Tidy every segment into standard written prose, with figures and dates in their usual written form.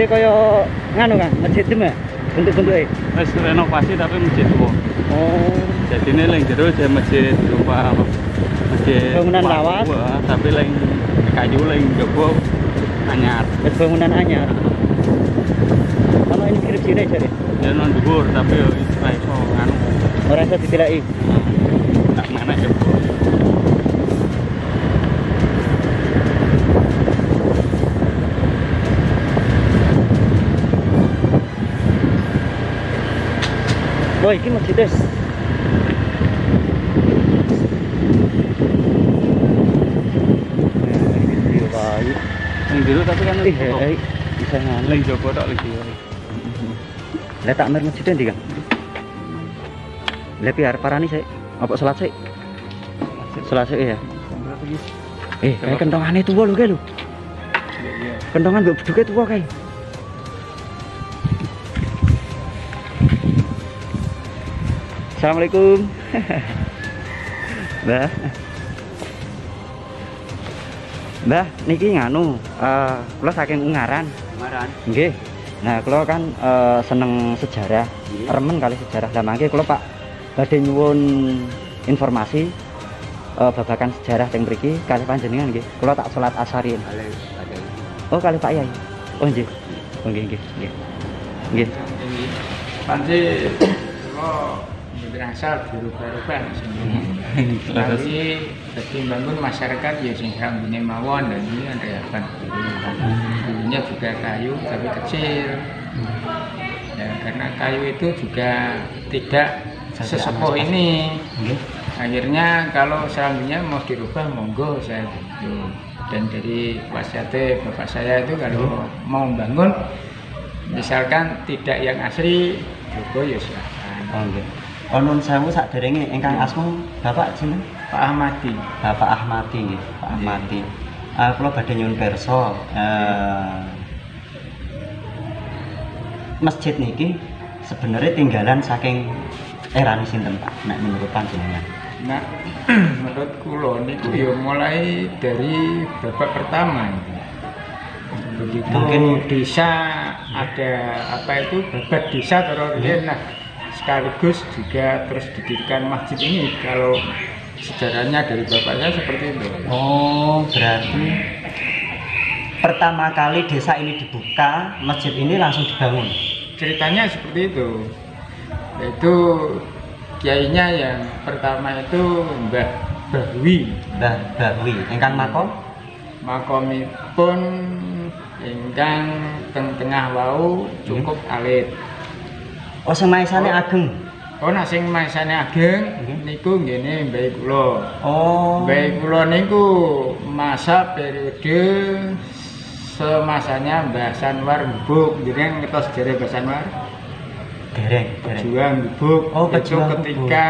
masjidnya kaya nganu kan, masjid dem ya? Bentuk-bentuknya? Wis renovasi tapi masjid tua. Oh. Jadi ini yang jero jadi masjid berupa apa? Masjid Bangunan lawas. Tapi yang kayu yang jopo anyar. Bangunan anyar. Kalau inskripsi ini jadi? Ya non dhuwur tapi yo ora iso anu. Ora iso ditilaki. Tak menek jopo. Oh, ini masjidnya. Yang dulu tapi kan bisa nganu. lagi jopo tok lagi. Lah tak mer masjidnya ndi, Kang? Lah biar parani sik. Apa salat sik? Salat sik ya. Kayak kentongane tuwa lho, kae lho. Kentongan mbok beduke tuwa kae. Assalamualaikum. Mbah, niki nganu, kula saking Ungaran. Ungaran. Nggih. Nah, kula kan seneng sejarah, remen kali sejarah. Lah mangke kula Pak badhe nyuwun informasi babagan sejarah teng mriki kalih panjenengan nggih. Kula tak salat asarin. Oh, kalih Pak Yai. Oh, nggih. Oh, nggih, nggih, nggih. Nggih. Panci berasal dirubah-rubah sebenarnya. Tapi jadi bangun masyarakat ya sing rambine mawon dan ini ada apa? Dulunya juga kayu tapi kecil. Ya, karena kayu itu juga tidak sesepuh ini. Akhirnya kalau selanjutnya mau dirubah monggo saya gitu. Dan dari wasiatnya bapak saya itu kalau mau bangun misalkan tidak yang asli juga ya silakan. Oh, nggih. Nun sewu sakderenge ingkang asma Bapak jeneng Pak Ahmadi. Bapak Ahmadi nggih, Pak Ahmadi. Kula badhe nyuwun pirsa masjid niki sebenarnya tinggalan saking erane sinten Pak nek menurut panjenengan? Nah, menurut kula niku ya mulai dari bapak pertama itu. Begitu mungkin desa ada apa itu babat desa terus nah sekaligus juga terus didirikan masjid ini kalau sejarahnya dari bapaknya seperti itu. Oh, berarti pertama kali desa ini dibuka, masjid ini langsung dibangun. Ceritanya seperti itu. Yaitu kiainya yang pertama itu Mbah Bahwi. Mbah Bahwi, ingkang makom? Makomipun ingkang tengah wau cukup alit. Oh, sing maesane ageng. Oh, nek sing maesane ageng niku nggene mbae kula. Oh. Mbae kula niku masa periode semasanya Mbah Sanwar Mbuk. Jeneng ngetos jere Mbah Sanwar. Dereng. Pejuang Mbuk. Oh, pejuang ketika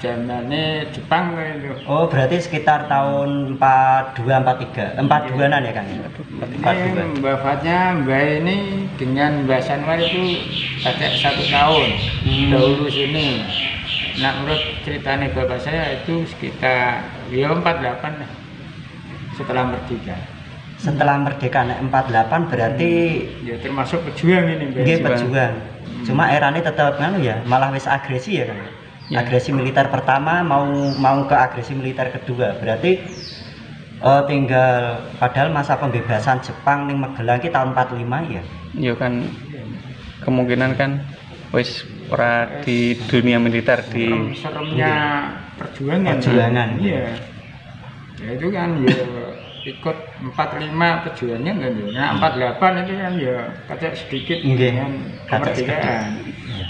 zamane Jepang itu. Oh, berarti sekitar tahun 42 43. 42-an ya, Kang? 42. Wafatnya Mbah ini dengan Mbah Sanwar itu ada 1 tahun dahulu sini. Nah, menurut ceritanya bapak saya itu sekitar 48 lah setelah merdeka. Setelah merdeka nek 48 berarti Ya termasuk pejuang ini Mbah. nggih pejuang. Cuma erane tetap nganu ya, malah wis agresi ya, Kang. Ya. Agresi militer pertama mau ke agresi militer kedua. Berarti tinggal padahal masa pembebasan Jepang ning Magelang ki tahun 45 ya. Iya kan kemungkinan kan wis ora di dunia militer di seremnya perjuangan. Iya. Ya itu kan ya ikut 45 perjuangan kan ya. Nah, 48 itu kan ya kacak sedikit dengan kemerdekaan.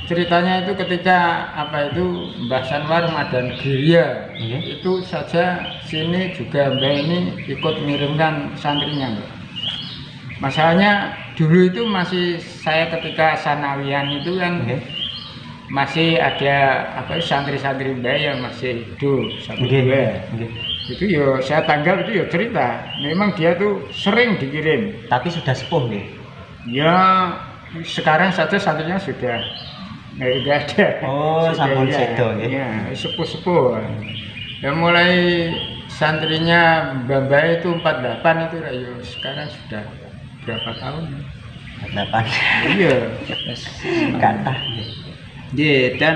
Ceritanya itu ketika apa itu Mbah Sanwar Madan Girya itu saja sini juga Mbah ini ikut mengirimkan santrinya. Masalahnya dulu itu masih saya ketika sanawian itu kan masih ada apa santri-santri Mbah yang masih hidup satu dua. Itu ya saya tanggap itu ya cerita. Memang dia tuh sering dikirim. Tapi sudah sepuh nih. Ya sekarang saja santrinya sudah nggak ada. Oh, sampun sedo nggih. Ya, sepuh-sepuh. Ya mulai santrinya Mbah itu 48 itu ya sekarang sudah berapa tahun? Delapan. Iya. Kata. Iya, dan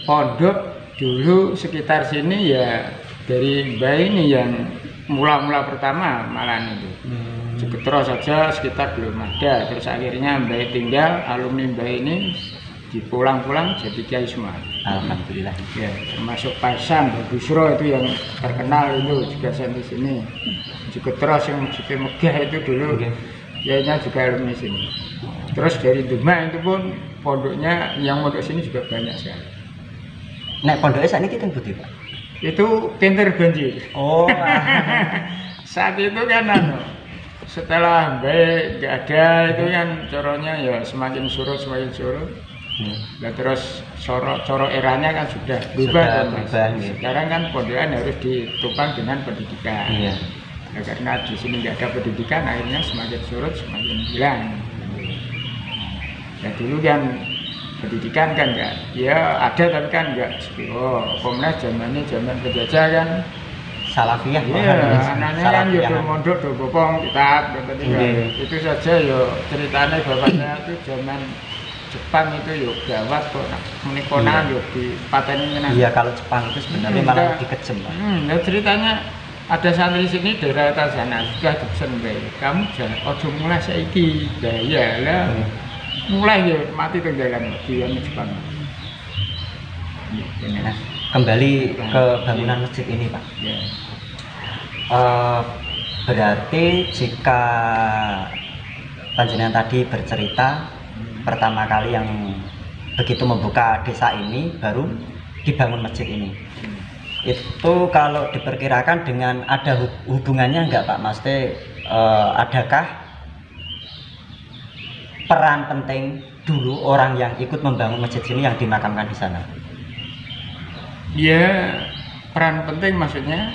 pondok dulu sekitar sini ya dari Mbak ini yang mula-mula pertama malah itu. Terus saja sekitar belum ada. Terus akhirnya Mbak tinggal, alumni Mbak ini dipulang-pulang jadi kiai semua. Alhamdulillah. Ya, termasuk Pasang, Busro itu yang terkenal itu juga sampai sini. Juga terus yang Masjid Megah itu dulu, kiainya juga alumni sini. Terus dari Demak itu pun pondoknya yang mondok sini juga banyak sekali. Nek pondoknya saat ini kita putih Pak? Itu pinter banjir. Oh. Saat itu kan setelah baik nggak ada itu kan coronya ya semakin surut. Nah, terus coro eranya kan sudah berubah. Ya. Sekarang kan pondokan harus ditopang dengan pendidikan. Iya. Nah, karena di sini nggak ada pendidikan, akhirnya semakin surut semakin hilang. Nah dulu kan pendidikan kan nggak, ya ada tapi kan nggak. Komnas zaman penjajah kan. Salafiyah. Iya, anaknya kan ya do mondok do bopong kitab itu saja ya ceritanya bapaknya itu zaman Jepang itu yuk gawat kok menikonan yuk di pateni menang. Iya, kalau Jepang itu sebenarnya malah lebih kejam. Nah ceritanya ada santri sini daerah atas sana sudah dipesen kamu jangan ojo mulai saiki. Nah iya lah mulai ya mati tenggelam di Jepang. Nah, kembali ke bangunan masjid ini Pak. Ya. Berarti jika panjenengan tadi bercerita pertama kali yang begitu membuka desa ini baru dibangun masjid ini, itu kalau diperkirakan dengan ada hubungannya enggak Pak? Maksudnya adakah peran penting dulu orang yang ikut membangun masjid ini yang dimakamkan di sana? Ya, peran penting maksudnya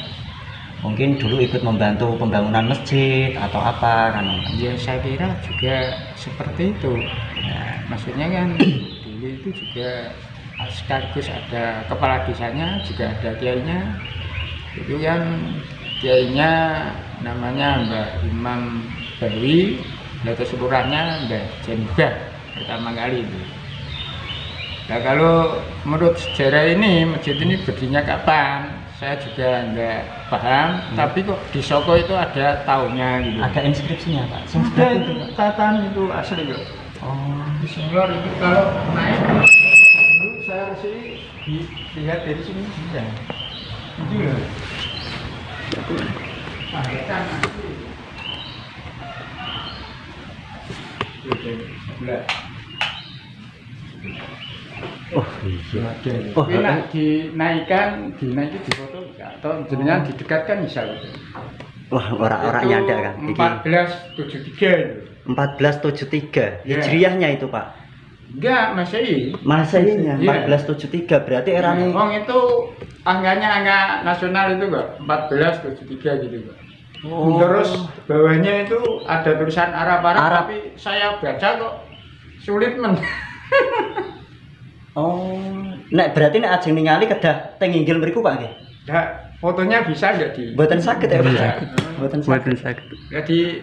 mungkin dulu ikut membantu pembangunan masjid atau apa kan? Ya saya kira juga seperti itu. Nah, maksudnya kan dulu itu juga sekaligus ada kepala desanya, juga ada kiainya. Itu kan kiainya namanya Mbak Imam Bawi, dan keseluruhannya Mbak Jenibah pertama kali itu. Nah kalau menurut sejarah ini masjid ini berdirinya kapan? Saya juga nggak paham, tapi kok di Soko itu ada tahunnya gitu. Ada inskripsinya Pak? Sudah itu catatan itu asli kok. Oh. Di senior itu kalau naik dulu saya sih lihat dari sini bisa. Itu loh. Paketan asli. Oh iya. Oh, dinaiki di foto atau jenengan didekatkan bisa gitu. Wah, orang-orang nyanda kan. 1473 itu. 1473. Ya. Hijriahnya itu Pak. Enggak, Masehi. Masehinya Iya. 1473 berarti eranya. Wong itu angkanya angka nasional itu kok 1473 gitu kok. Oh. Terus bawahnya itu ada tulisan Arab, Arab. tapi saya baca kok sulit men. Oh, nek berarti nek ajeng ningali kedah teng inggil mriku Pak nggih. Nah, fotonya bisa nggak di? Mboten saged ya Pak. Bisa. Mboten Mboten saged. saged. Jadi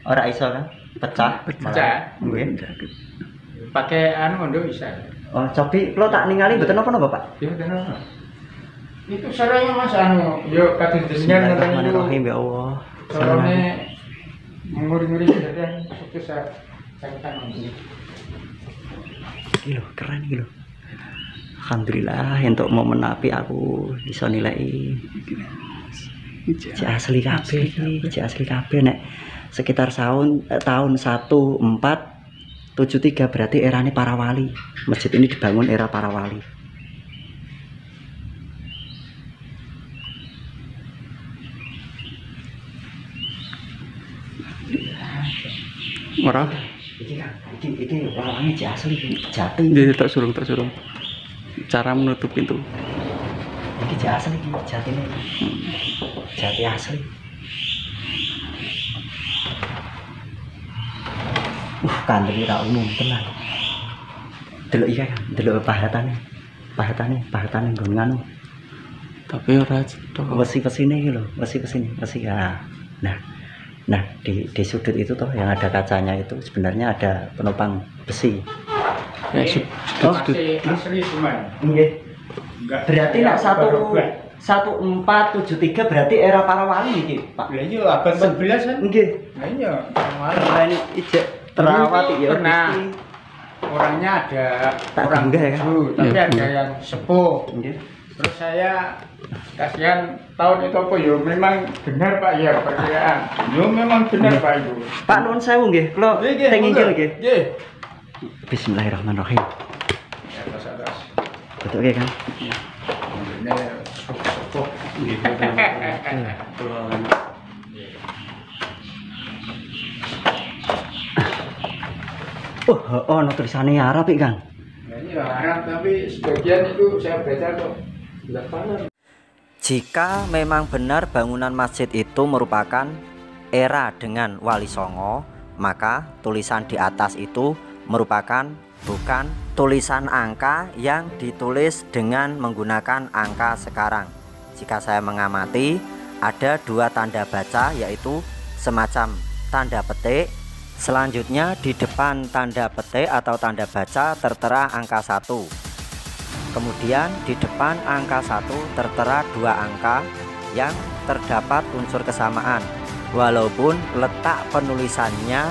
Ora iso kan? Pecah. Pecah. Nggih. pakai anu ndo bisa. Oh, cobi kula tak ningali mboten napa-napa Pak. Ya bener. Itu sarangnya Mas anu, yo kados jenengan ngoten niku. Bismillahirrahmanirrahim ya Allah. Carane nguri-nguri dan sukses saya tangan. Iki lho, keren iki lho. Alhamdulillah untuk momen api aku bisa nilai Cik asli kabeh iki, cik asli kabeh nek sekitar tahun 1473 berarti erane para wali. Masjid ini dibangun era para wali. Ora. Iki walangnya cik asli jati. Jadi tak surung. Cara menutup pintu. Iki cik asli iki jati nih. Jati asli. Kandeli ra umum tenan. Delok iki kan, delok pahatane nggon nganu. Tapi ora cetok. Wesi-wesine iki lho, wesi ya. Nah, Nah, di sudut itu toh yang ada kacanya itu sebenarnya ada penopang besi. Ya, Masih asli semua. Nggih. Enggak. Berarti nak 1473 berarti era para wali iki, Pak. Lah iya abad 14 kan. Nggih. Nah iya, Nah, ini ijek terawat ya. Pernah orangnya ada Tak orang bangga ya, kan? dulu, tapi Iya, ada yang sepuh. Nggih. Terus saya kasihan tahun itu apa ya memang benar Pak ya perkiraan. Yo memang benar Pak itu. Pak nuwun sewu nggih, kula teng inggil nggih. Nggih. Bismillahirrahmanirrahim. Ya atas. Betul nggih, Kang? Ini sepuh. Oh, no tulisannya Arab iki, Kang. Nah, ini Arab tapi sebagian itu saya baca kok. Tidak paham. Jika memang benar bangunan masjid itu merupakan era dengan Wali Songo, maka tulisan di atas itu merupakan bukan tulisan angka yang ditulis dengan menggunakan angka sekarang. Jika saya mengamati, ada dua tanda baca, yaitu semacam tanda petik. Selanjutnya di depan tanda petik atau tanda baca tertera angka 1. Kemudian di depan angka 1 tertera dua angka yang terdapat unsur kesamaan, walaupun letak penulisannya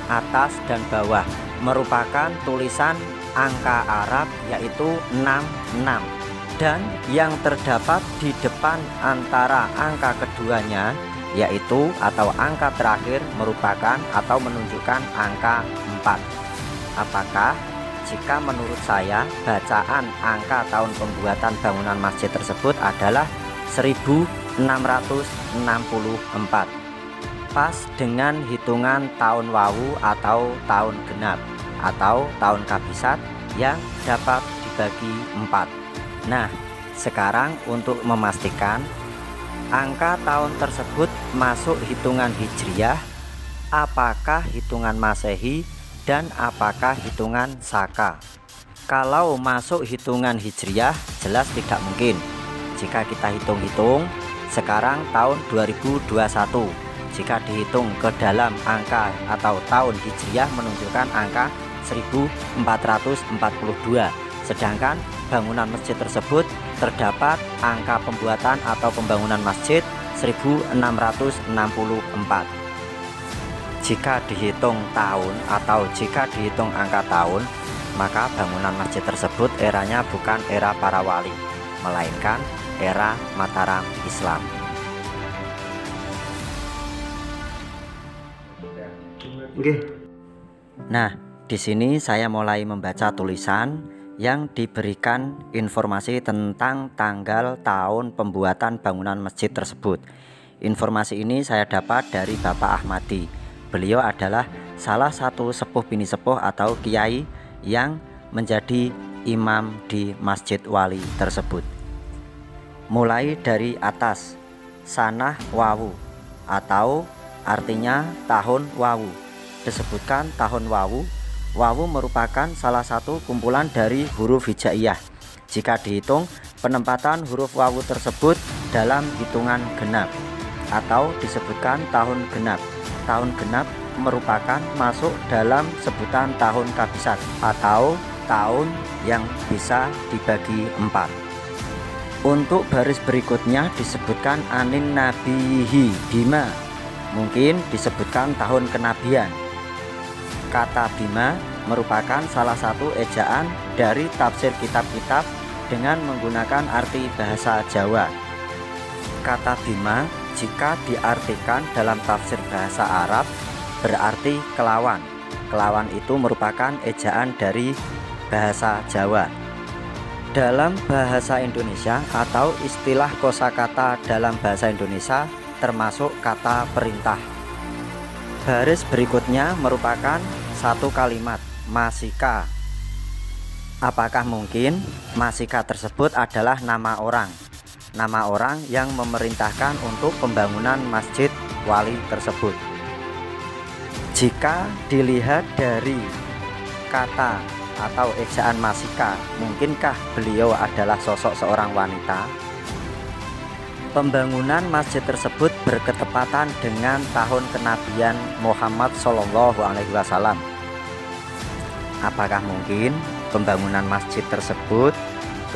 atas dan bawah merupakan tulisan angka Arab, yaitu 66, dan yang terdapat di depan antara angka keduanya yaitu atau angka terakhir merupakan atau menunjukkan angka 4. Apakah jika menurut saya bacaan angka tahun pembuatan bangunan masjid tersebut adalah 1664, pas dengan hitungan tahun Wawu atau tahun genap atau tahun kabisat yang dapat dibagi 4. Nah, sekarang untuk memastikan angka tahun tersebut masuk hitungan Hijriyah, apakah hitungan Masehi, dan apakah hitungan Saka. Kalau masuk hitungan Hijriyah jelas tidak mungkin. Jika kita hitung-hitung sekarang tahun 2021, jika dihitung ke dalam angka atau tahun Hijriyah menunjukkan angka 1442, sedangkan bangunan masjid tersebut terdapat angka pembuatan atau pembangunan masjid 1664. Jika dihitung tahun atau jika dihitung angka tahun, maka bangunan masjid tersebut eranya bukan era para wali, melainkan era Mataram Islam. Nah, di sini saya mulai membaca tulisan yang diberikan informasi tentang tanggal tahun pembuatan bangunan masjid tersebut. Informasi ini saya dapat dari Bapak Ahmadi. Beliau adalah salah satu sepuh bini sepuh atau kiai yang menjadi imam di Masjid Wali tersebut. Mulai dari atas, Sanah Wawu atau artinya tahun Wawu. Disebutkan tahun Wawu. Wawu merupakan salah satu kumpulan dari huruf hijaiyah. Jika dihitung, penempatan huruf wawu tersebut dalam hitungan genap atau disebutkan tahun genap. Tahun genap merupakan masuk dalam sebutan tahun kabisat atau tahun yang bisa dibagi 4. Untuk baris berikutnya disebutkan anin nabihi bima, mungkin disebutkan tahun kenabian. Kata bima merupakan salah satu ejaan dari tafsir kitab-kitab dengan menggunakan arti bahasa Jawa. Kata bima jika diartikan dalam tafsir bahasa Arab berarti kelawan. Kelawan itu merupakan ejaan dari bahasa Jawa. Dalam bahasa Indonesia atau istilah kosakata dalam bahasa Indonesia termasuk kata perintah. Baris berikutnya merupakan satu kalimat, masika. Apakah mungkin masika tersebut adalah nama orang? Nama orang yang memerintahkan untuk pembangunan masjid wali tersebut. Jika dilihat dari kata atau ejaan masika, mungkinkah beliau adalah sosok seorang wanita? Pembangunan masjid tersebut berketepatan dengan tahun kenabian Muhammad Shallallahu Alaihi Wasallam. Apakah mungkin pembangunan masjid tersebut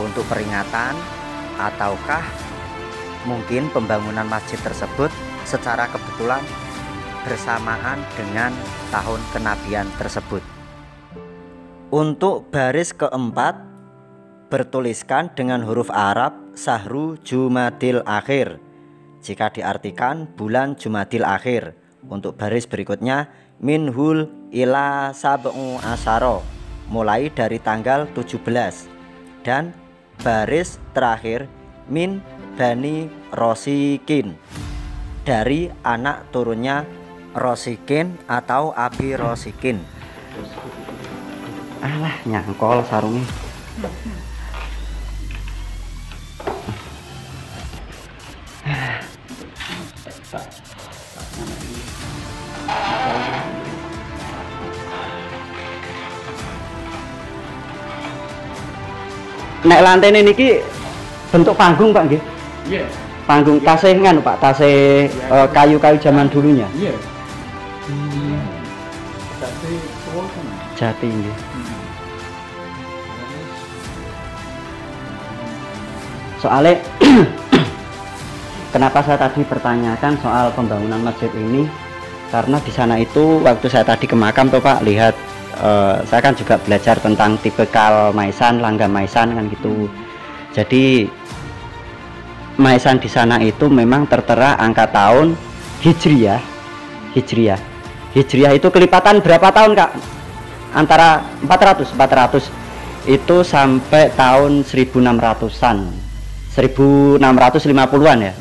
untuk peringatan, ataukah mungkin pembangunan masjid tersebut secara kebetulan bersamaan dengan tahun kenabian tersebut? Untuk baris keempat bertuliskan dengan huruf Arab Syahru Jumadil Akhir, jika diartikan bulan Jumadil Akhir. Untuk baris berikutnya minhul ila sab'u asyara, mulai dari tanggal 17, dan baris terakhir min bani Rosikin, dari anak turunnya Rosikin atau Abi Rosikin. Alah, nyangkol sarungnya. Nek lantai niki bentuk panggung Pak nggih? Iya. Panggung tasih nganu Pak, tasih kayu-kayu zaman dulunya. Iya. Tapi tua kan. Jati nggih. Soalnya kenapa saya tadi pertanyakan soal pembangunan masjid ini, karena di sana itu waktu saya tadi ke makam tuh Pak, lihat saya kan juga belajar tentang tipikal maisan, langgam maisan kan gitu. Jadi maisan di sana itu memang tertera angka tahun Hijriah. Hijriah itu kelipatan berapa tahun Kak? Antara 400 itu sampai tahun 1600-an. 1650-an ya.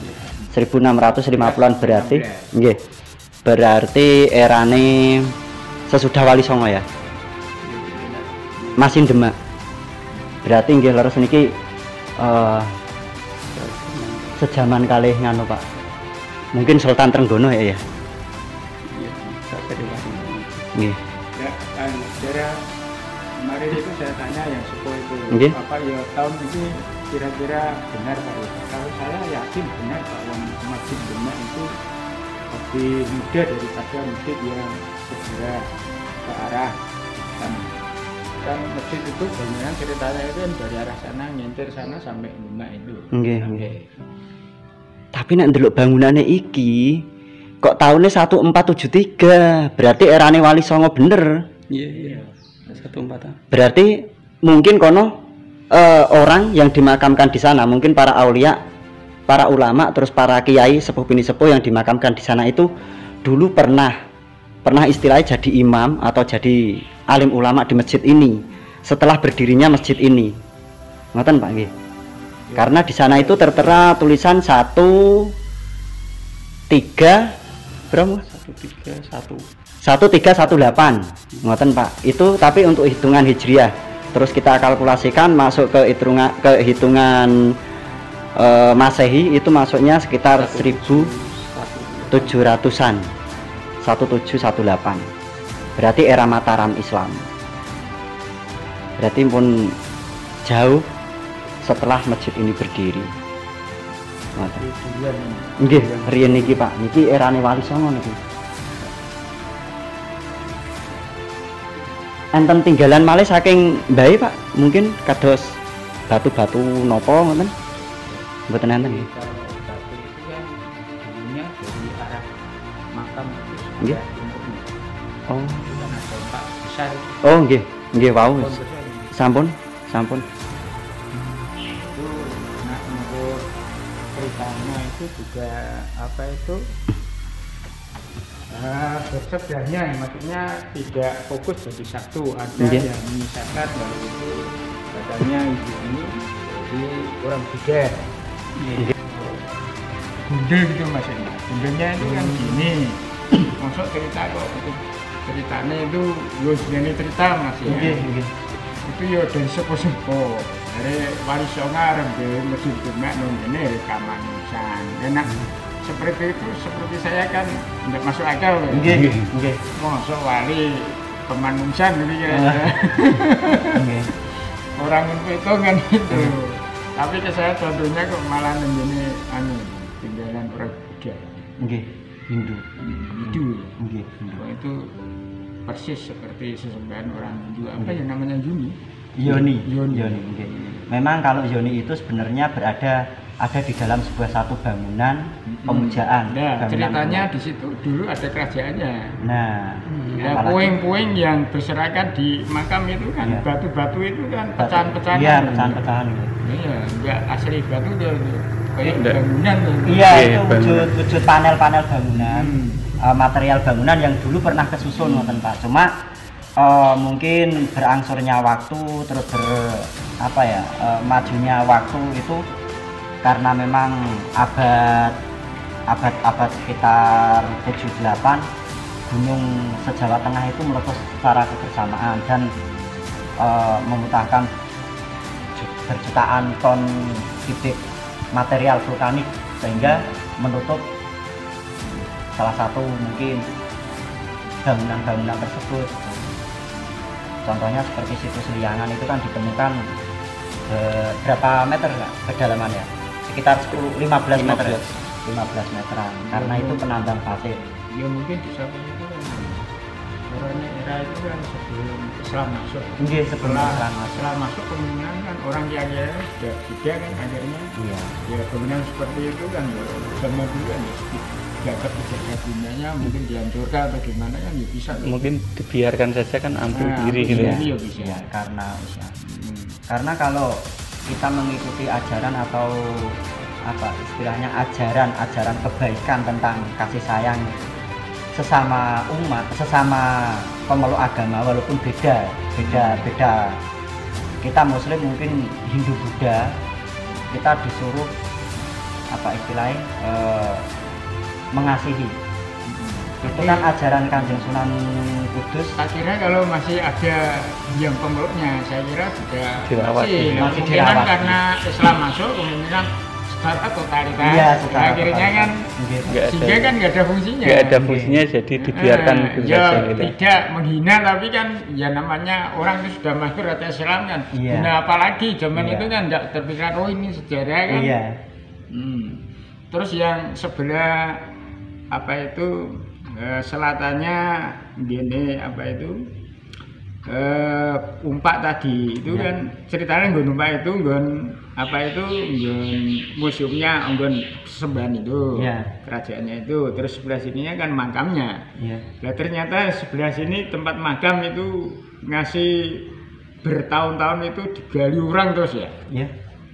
1650-an berarti nggih. Berarti erane sesudah Wali Songo ya. Masih Demak. Berarti nggih leres niki sejaman kalih nganu Pak. Mungkin Sultan Trenggono ya. Iya, Nggih. ya kan sejarah kemarin itu saya tanya yang sepuh itu Nggih. apa ya tahun ini kira-kira benar Pak ya? Kalau saya yakin benar Pak, yang masjid Demak itu lebih muda daripada masjid yang sebelah ke arah sana. Kan masjid itu banyak ceritanya itu kan dari arah sana nyentir sana sampai Demak itu. Nggih, nggih. Tapi nek ndelok bangunannya iki kok tahunnya 1473, berarti erane Wali Songo bener. Iya. 14. Berarti mungkin kono orang yang dimakamkan di sana, mungkin para aulia, para ulama, terus para kiai sepuh bini sepuh yang dimakamkan di sana itu dulu pernah istilahnya jadi imam atau jadi alim ulama di masjid ini setelah berdirinya masjid ini. Ngoten Pak nggih. Karena di sana itu tertera tulisan 13 berapa? 1318. Ngoten Pak. Itu tapi untuk hitungan Hijriah. Terus kita kalkulasikan masuk ke hitungan Masehi itu masuknya sekitar 1700-an. 1718. Berarti era Mataram Islam. Berarti pun jauh setelah masjid ini berdiri. Nggih, riyen niki Pak, niki erane Wali Songo niki. Enten tinggalan malih saking mbae Pak, mungkin kados batu-batu nopo ngoten. Mboten enten nggih. Kalau batu itu kan dulunya dari arah makam itu Nggih. sudah timurnya. Oh. Itu kan ada empat besar. Oh nggih, nggih wau. Pohon besar. Sampun. Itu nah menurut ceritanya itu juga apa itu bersebelahnya, maksudnya tidak fokus jadi satu, ada Nggih. yang menyisakan bahwa itu katanya ibu ini jadi orang tiga. Gundul gitu maksudnya. Gundulnya itu kan gini. Masuk cerita kok ceritanya itu yo jenenge cerita Mas ya. Itu yo dari sepo-sepo. Dari Wali Songo arep dhewe masjid Demak nang ngene rekaman nisan. Enak seperti itu, seperti saya kan tidak masuk akal. Nggih. Masuk wali pemanusiaan gitu ya. Orang itu kan itu. Tapi ke saya contohnya kok malah begini tinggalan orang Buddha. Nggih, Hindu. Hindu. Nggih, Hindu. Oh, itu persis seperti sesembahan orang Hindu. Apa ya namanya Yoni? Yoni. Yoni. Nggih. Memang kalau Yoni itu sebenarnya ada di dalam satu bangunan pemujaan. Nah, bangunan ceritanya rumah. di situ dulu ada kerajaannya. Nah, Ya, apalagi- puing-puing yang berserakan di makam itu kan, Iya. batu-batu itu kan pecahan-pecahan. Iya, pecahan-pecahan. Gitu. Iya, enggak asli batu tuh. Kayak Enggak. bangunan tuh. Iya, Oke, itu bangunan. wujud panel-panel bangunan, Hmm. material bangunan yang dulu pernah kesusun ngoten Pak. Cuma mungkin berangsurnya waktu terus majunya waktu itu karena memang abad sekitar 78 gunung se-Jawa Tengah itu meletus secara kebersamaan dan memuntahkan berjutaan ton kubik material vulkanik sehingga menutup salah satu mungkin bangunan-bangunan tersebut. Contohnya seperti situs Liangan itu kan ditemukan berapa meter nggak kedalamannya? Sekitar 15 meter. 15 meteran karena itu penambang pasir. Ya mungkin di samping itu kan orangnya era itu kan sebelum Islam masuk. Mungkin sebelum Islam masuk. Setelah masuk kemungkinan kan orang kaya sudah Buddha kan akhirnya. Iya. Ya bangunan seperti itu kan ya, zaman dulu kan ya jagat bundanya mungkin dihancurkan atau gimana kan ya bisa. Mungkin dibiarkan saja kan ambil Nah, diri gitu ya. iya bisa. Iya, karena kalau kita mengikuti ajaran atau istilahnya ajaran kebaikan tentang kasih sayang sesama umat, sesama pemeluk agama walaupun beda. Kita Muslim mungkin Hindu Buddha, kita disuruh istilahnya mengasihi. Itu kan ajaran Kanjeng Sunan Kudus. Tak kira kalau masih ada yang pemeluknya, saya kira sudah Dirawat. Masih kemungkinan dirawat. karena Islam masuk, kemungkinan secara totalitas. Iya, secara akhirnya totalitas. kan Nggih. Nggak ada. sehingga kan nggak ada fungsinya. Nggak ada fungsinya jadi dibiarkan gitu ya, saja gitu. tidak menghina tapi kan ya namanya orang itu sudah masuk atas Islam kan. Iya. Hina apalagi zaman Iya. itu kan nggak terpikir oh ini sejarah kan. Iya. Terus yang sebelah selatannya gini Umpak tadi itu Ya. kan ceritanya nggon Umpak itu nggon museumnya nggon sembahan itu Ya. kerajaannya itu terus sebelah sininya kan makamnya. Iya. Nah ternyata sebelah sini tempat makam itu ngasih bertahun-tahun itu digali orang terus ya. Iya.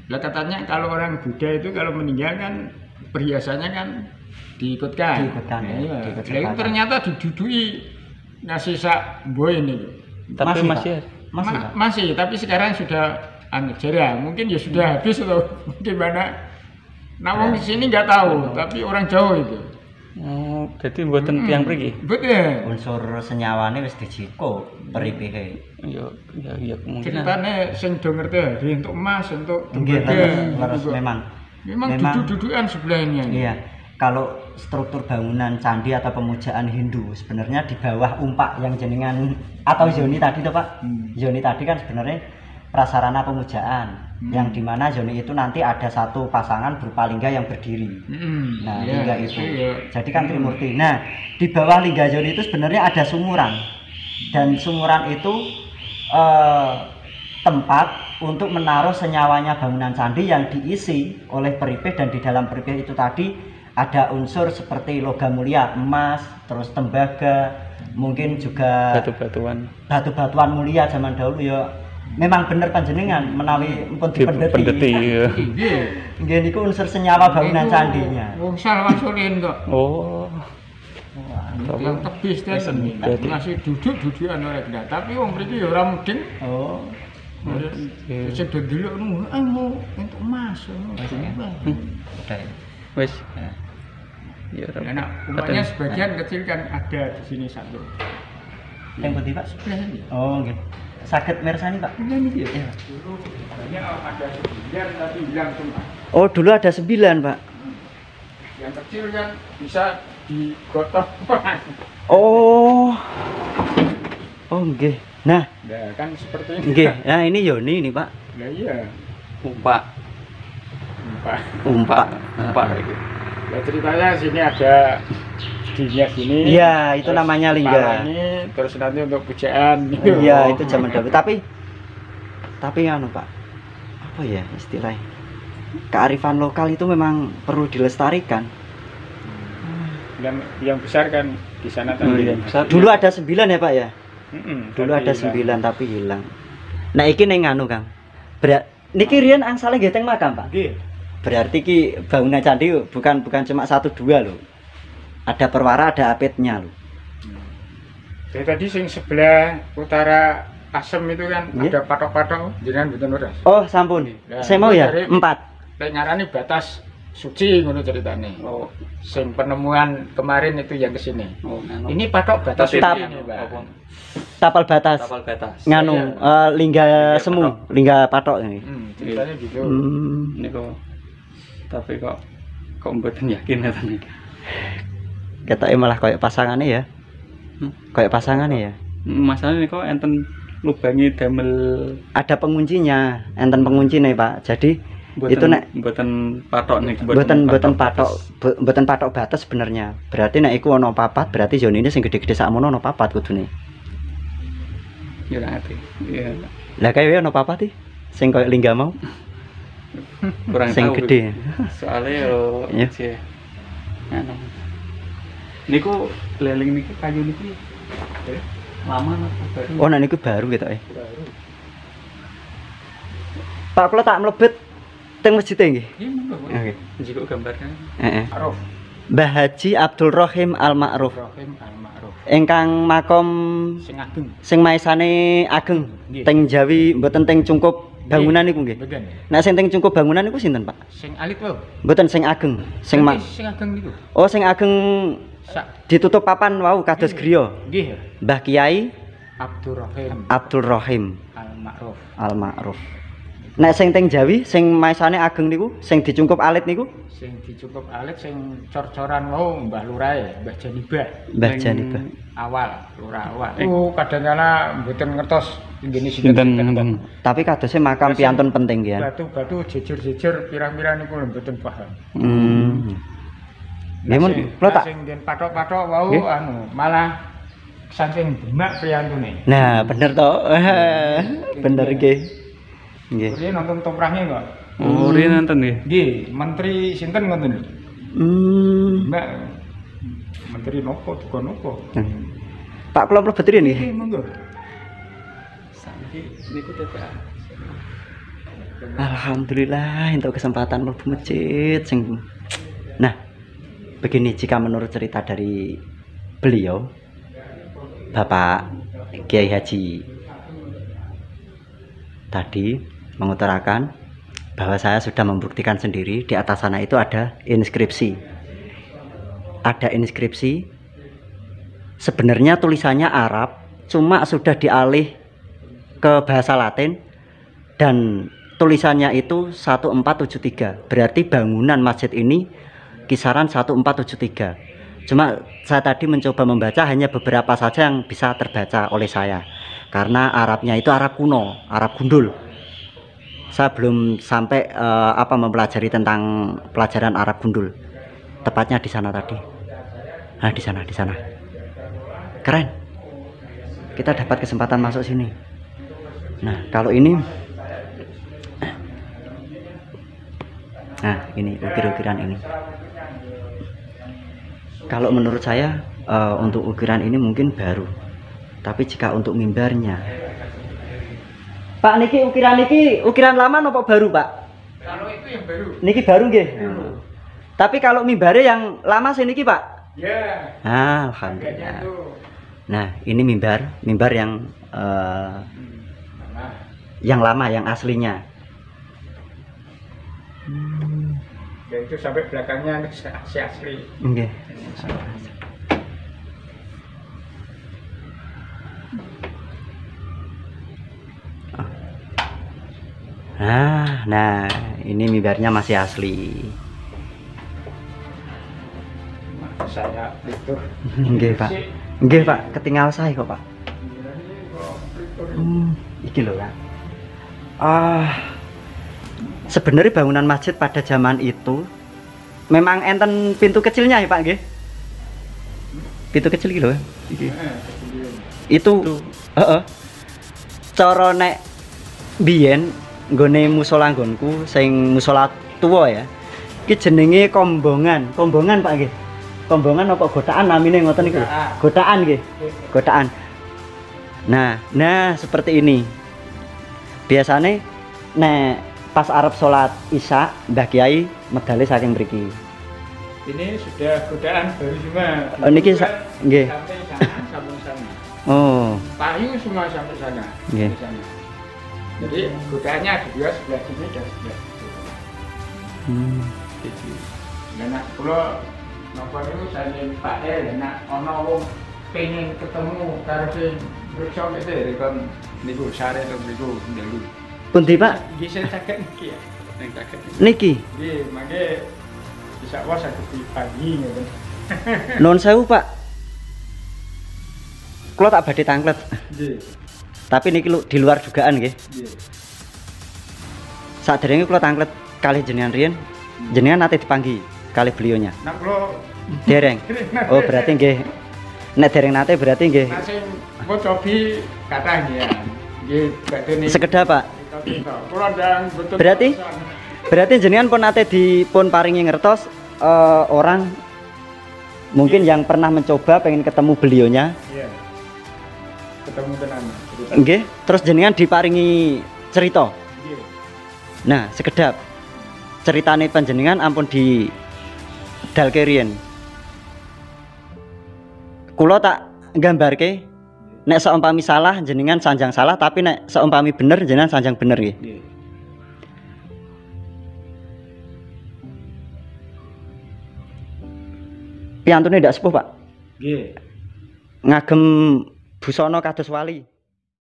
Lah katanya kalau orang Buddha itu kalau meninggal kan perhiasannya kan diikutkan. Diikutkan, Nah, ya. iya. Diikut Lah itu sertakan. ternyata didudui ngasih sak boy ini. Tapi Masih, masih Pak? Masih, Pak? Masih, tapi sekarang sudah jarang. Mungkin ya sudah habis atau gimana. Namun di sini nggak tahu, tapi orang jauh itu. Oh, jadi buatan tiang pergi. Betul. Unsur senyawane wis dijiko peripihe. Ya kemungkinan. Ceritanya sing do ngerti hari untuk emas, untuk Nggih, tembaga. leres memang. Memang duduk-dudukan sebelahnya. Iya. Kalau struktur bangunan candi atau pemujaan Hindu sebenarnya di bawah umpak yang jenengan atau Yoni tadi toh Pak. Yoni tadi kan sebenarnya prasarana pemujaan yang dimana Yoni itu nanti ada satu pasangan berupa lingga yang berdiri. Nah, Iya, lingga itu. ya. Jadi kan Trimurti. Nah, di bawah lingga Yoni itu sebenarnya ada sumuran. Dan sumuran itu tempat untuk menaruh senyawanya bangunan candi yang diisi oleh peripih, dan di dalam peripih itu tadi ada unsur seperti logam mulia, emas, terus tembaga, mungkin juga batu-batuan mulia zaman dahulu ya. Memang bener panjenengan menawi pun dipendeti. Ya. Nggih niku unsur senyawa bangunan candinya. Wong Salwasulin kok. Oh. Yang tebis ten masih duduk-dudukan ora kena. Tapi wong mriki ya ora mudeng. Oh. Sing do delok mau untuk emas. Wes. Ya, nah, umpamanya sebagian kecil kan ada di sini satu. Yang putih Pak? Sebelah ini. Oh, nggih. Saged mirsani Pak? Ini dia. Dulu sebenarnya ada 9 tapi hilang semua. Oh, dulu ada 9 Pak. Yang kecil kan bisa digotong. Oh. Oh, nggih. Nah, kan seperti ini. nggih. Nah, ini Yoni ini Pak. Nah iya. Umpak. Umpak. Ya ceritanya sini ada dinya sini. Iya, itu namanya lingga. Ini, terus nanti untuk pujaan. Iya, itu zaman dahulu. Tapi anu Pak, apa ya istilahnya? Kearifan lokal itu memang perlu dilestarikan. Yang besar kan di sana tadi. Dulu ada 9 ya Pak ya? Dulu ada 9 tapi hilang. Nah iki ning anu Kang. Niki riyen angsale nggih teng makam Pak. Nggih. Berarti ki bangunan candi bukan cuma 1 2 loh. Ada perwara, ada apitnya loh. Jadi tadi sing sebelah utara Asem itu kan ada patok-patok jenengan mboten ora. Oh, sampun. Saya mau ya 4. Lek ngarani batas suci ngono ceritane. Oh, sing penemuan kemarin itu yang kesini. Oh, ini patok batas suci ini, Pak. Tapal batas. Nganu lingga semu, lingga patok ini. Ceritanya gitu. Niku tapi kok mboten yakin katanya. Ketoke malah kayak pasangannya ya. Kayak pasangannya ya. Masalahnya niku enten lubangi damel ada penguncinya, enten penguncinya Pak. Jadi itu nek mboten patok nih, mboten patok batas sebenarnya. Berarti nek iku ana papat, berarti zone ini sing gede-gede sakmono ana papat kudune. Ya ngerti. Iya. Lah kaya ana papat iki sing koyo lingga mau. Kurang sing tahu. Gede. Soalnya yo anu. Niku leling niki kayu niki lama apa baru? Oh, nah niku baru gitu Baru. Pak kula tak mlebet teng masjid nggih. Iya, monggo. Oke. Jika gambarnya. Heeh. Ma'ruf. Mbah Haji Abdul Rohim Al-Ma'ruf. Rahim Al-Ma'ruf. Ingkang makom Sing ageng. sing maesane ageng Nggih. teng Jawi mboten teng cungkup bangunan niku nggih. Mboten. Nek sing teng cungkup bangunan niku sinten, Pak? Sing alit wae. Mboten sing ageng, sing Sing ageng niku. Oh, sing ageng Sak ditutup papan wau kados griya. nggih. Mbah Kiai Abdurrahim Abdul Rohim Al-Ma'ruf. Al-Ma'ruf. Nek sing teng Jawi sing maesane ageng niku, sing dicungkup alit niku Sing dicukup alit sing cor-coran wau Mbah Lurae, Mbah Janibah. Mbah Janibah. Awal, lurah awal. Kadang-kala mboten ngertos ngene sinten. Tapi kadosnya makam piantun penting ya. Batu-batu jejer-jejer pirang-pirang niku mboten paham. Nggih mun kula tak. Sing den patok-patok wau anu malah saking demak priyantune. Nah, bener to. Bener nggih. Nggih. Kuwi nonton tomrahnya kok. Oh, riyen nonton nggih. Nggih, menteri sinten ngoten. Mbak menteri nopo tuku nopo. Pak kula mlebet riyen nggih. Monggo. Saniki niku TPA. Alhamdulillah untuk kesempatan mlebu masjid sing. Nah, begini jika menurut cerita dari beliau Bapak Kiai Haji tadi mengutarakan bahwa saya sudah membuktikan sendiri di atas sana itu ada inskripsi. Ada inskripsi. Sebenarnya tulisannya Arab, cuma sudah dialih ke bahasa Latin dan tulisannya itu 1473. Berarti bangunan masjid ini kisaran 1473. Cuma saya tadi mencoba membaca hanya beberapa saja yang bisa terbaca oleh saya. Karena Arabnya itu Arab kuno, Arab gundul. Saya belum sampai mempelajari tentang pelajaran Arab gundul. Tepatnya di sana tadi. Nah, di sana. Keren. Kita dapat kesempatan masuk sini. Nah, kalau ini ini ukir-ukiran ini. Kalau menurut saya untuk ukiran ini mungkin baru. Tapi jika untuk mimbarnya, Pak niki ukiran lama nopo baru, Pak? Kalau itu yang baru. Niki baru nggih. Tapi kalau mimbare yang lama sih niki, Pak? Ya. Alhamdulillah. Nah, ini mimbar yang lama, yang aslinya. Ya itu sampai belakangnya si asli. Nggih. Nah, ini mimbarnya masih asli. Saya litur. Nggih, Pak. Nggih, Pak. Ketinggal saya kok, Pak. Iki lho, Kak. Sebenarnya bangunan masjid pada zaman itu memang enten pintu kecilnya ya Pak nggih. Pintu kecil iki lho. Iki. Itu heeh. Cara nek biyen nggone musala nggonku sing musala tuwa ya. Iki jenenge kombongan. Kombongan Pak nggih. Kombongan apa gotaan namine ngoten niku? Gotaan nggih. Gotaan. Nah, seperti ini. Biasane nek pas arep salat Isya, Mbah Kiai medale saking mriki. Ini sudah godaan baru semua. Oh niki nggih. Sampai sana, sampai sana. Oh. Payu semua sampai sana. Nggih. Sampai sana. Jadi godaannya ada dua sebelah sini dan sebelah situ. Gitu. Dan nak kula napa niku saking Pak El nak ana wong pengen ketemu karo sing riksa kete kon niku sare to niku ndalu. Pundi Pak? Nggih saya caket niki ya. Ning caket. Niki. Nggih, mangke bisa was di pagi ngoten. Nuwun sewu Pak. Kula tak badhe tanglet. Nggih. Tapi niki di luar dugaan nggih. Nggih. Saderenge kula tanglet kalih jenengan riyen, jenengan nate dipanggi kalih beliaunya. Nak kula Dereng. Oh, berarti nggih. Nek dereng nate berarti nggih. sing kok cobi kathah nggih ya. Nggih, badhe niki. Sekedap Pak. Kula ndang betul. Berarti jenengan pun nate dipun paringi ngertos orang mungkin yang pernah mencoba pengen ketemu beliaunya. Iya. Ketemu tenan. Nggih, terus jenengan diparingi cerita. Nggih. Nah, sekedap ceritane panjenengan ampun di dalke riyen. Kula tak nggambarke nek seumpami salah jenengan sanjang salah, tapi nek seumpami bener jenengan sanjang bener nggih. Nggih. Piantune ndak sepuh, Pak. Nggih. Ngagem busana kados wali.